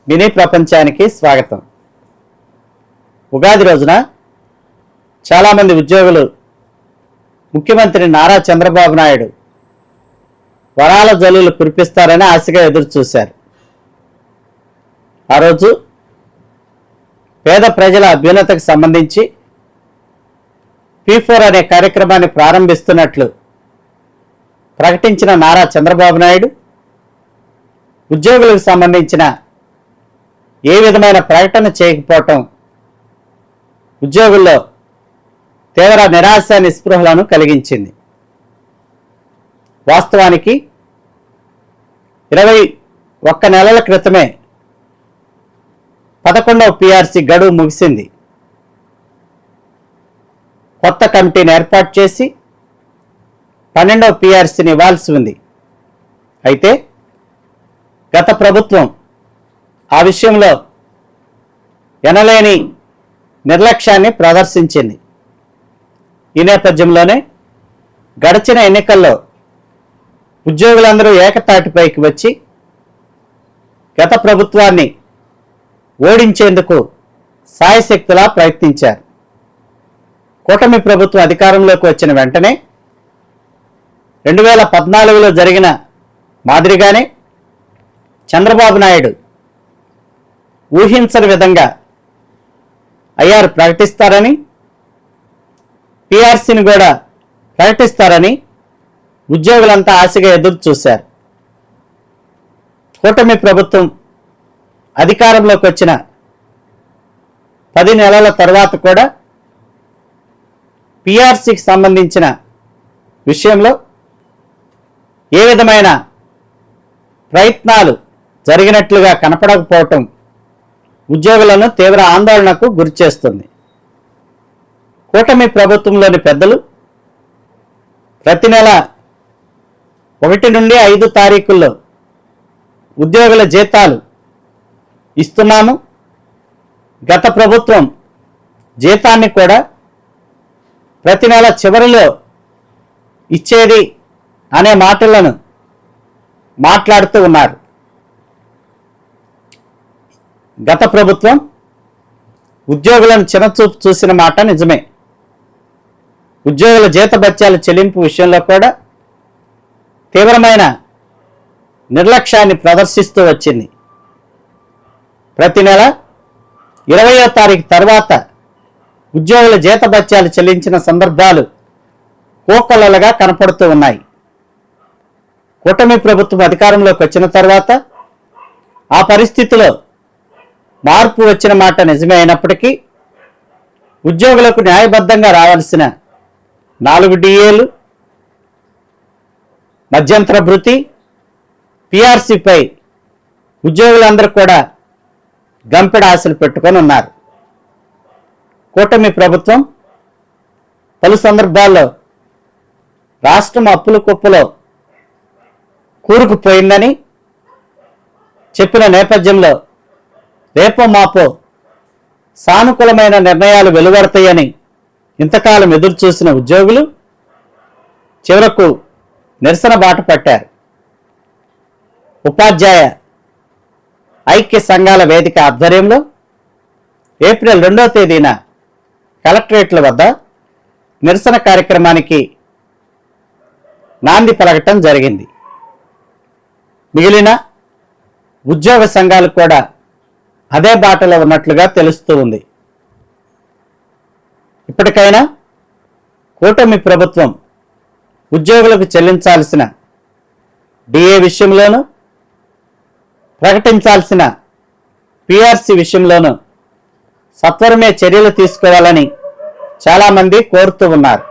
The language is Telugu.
మినీ ప్రపంచానికి స్వాగతం. ఉగాది రోజున చాలామంది ఉద్యోగులు ముఖ్యమంత్రి నారా చంద్రబాబు నాయుడు వరాల జల్లులు కురిపిస్తారని ఆశగా ఎదురు చూశారు. ఆ రోజు పేద ప్రజల అభ్యున్నతకు సంబంధించి P4 అనే కార్యక్రమాన్ని ప్రారంభిస్తున్నట్లు ప్రకటించిన నారా చంద్రబాబు నాయుడు ఉద్యోగులకు సంబంధించిన ఏ విధమైన ప్రకటన చేయకపోవటం ఉద్యోగుల్లో తీవ్ర నిరాశ నిస్పృహలను కలిగించింది. వాస్తవానికి 21 నెలల క్రితమే 11వ PRC గడువు ముగిసింది. కొత్త కమిటీని ఏర్పాటు చేసి 12వ PRCని ఇవ్వాల్సి ఉంది. అయితే గత ప్రభుత్వం ఆ విషయంలో ఎనలేని నిర్లక్ష్యాన్ని ప్రదర్శించింది. ఈ నేపథ్యంలోనే గడిచిన ఎన్నికల్లో ఉద్యోగులందరూ ఏకతాటిపైకి వచ్చి గత ప్రభుత్వాన్ని ఓడించేందుకు సాయశక్తులా ప్రయత్నించారు. కూటమి ప్రభుత్వం అధికారంలోకి వచ్చిన వెంటనే 2014లో జరిగిన మాదిరిగానే చంద్రబాబు నాయుడు ఊహించని విధంగా ఐఆర్ ప్రకటిస్తారని, PRCని కూడా ప్రకటిస్తారని ఉద్యోగులంతా ఆశగా ఎదురు చూశారు. కూటమి ప్రభుత్వం అధికారంలోకి వచ్చిన 10 నెలల తర్వాత కూడా PRCకి సంబంధించిన విషయంలో ఏ విధమైన ప్రయత్నాలు జరిగినట్లుగా కనపడకపోవటం ఉద్యోగులను తీవ్ర ఆందోళనకు గురిచేస్తుంది. కూటమి ప్రభుత్వంలోని పెద్దలు ప్రతి నెల 1 నుండి 5 తారీఖుల్లో ఉద్యోగుల జీతాలు ఇస్తున్నాము, గత ప్రభుత్వం జీతాన్ని కూడా ప్రతి నెల చివరిలో ఇచ్చేది అనే మాటలను మాట్లాడుతూ ఉన్నారు. గత ప్రభుత్వం ఉద్యోగులను చిన్నచూపు చూసిన మాట నిజమే. ఉద్యోగుల జీతభత్యాల చెల్లింపు విషయంలో కూడా తీవ్రమైన నిర్లక్ష్యాన్ని ప్రదర్శిస్తూ వచ్చింది. ప్రతి నెల 20వ తారీఖు తర్వాత ఉద్యోగుల జీతభత్యాలు చెల్లించిన సందర్భాలు కోకొల్లలుగా కనపడుతూ ఉన్నాయి. కూటమి ప్రభుత్వం అధికారంలోకి వచ్చిన తర్వాత ఆ పరిస్థితిలో మార్పు వచ్చిన మాట నిజమే అయినప్పటికీ ఉద్యోగులకు న్యాయబద్ధంగా రావాల్సిన 4 DAలు, మధ్యంతర భృతి, PRCపై ఉద్యోగులందరూ కూడా గంపెడ ఆశలు పెట్టుకొని ఉన్నారు. కూటమి ప్రభుత్వం పలు సందర్భాల్లో రాష్ట్రం అప్పుల కుప్పలో కూరుకుపోయిందని చెప్పిన నేపథ్యంలో రేపో మాపో సానుకూలమైన నిర్ణయాలు వెలువడతాయని ఇంతకాలం ఎదురు చూసిన ఉద్యోగులు చివరకు నిరసన బాట పట్టారు. ఉపాధ్యాయ ఐక్య సంఘాల వేదిక ఆధ్వర్యంలో ఏప్రిల్ 2వ తేదీన కలెక్టరేట్ల వద్ద నిరసన కార్యక్రమానికి నాంది పలకటం జరిగింది. మిగిలిన ఉద్యోగ సంఘాలు కూడా అదే బాటలో ఉన్నట్లుగా తెలుస్తూ ఉంది. ఇప్పటికైనా కూటమి ప్రభుత్వం ఉద్యోగులకు చెల్లించాల్సిన DA విషయంలోనూ ప్రకటించాల్సిన PRC విషయంలోనూ సత్వరమే చర్యలు తీసుకోవాలని చాలామంది కోరుతూ ఉన్నారు.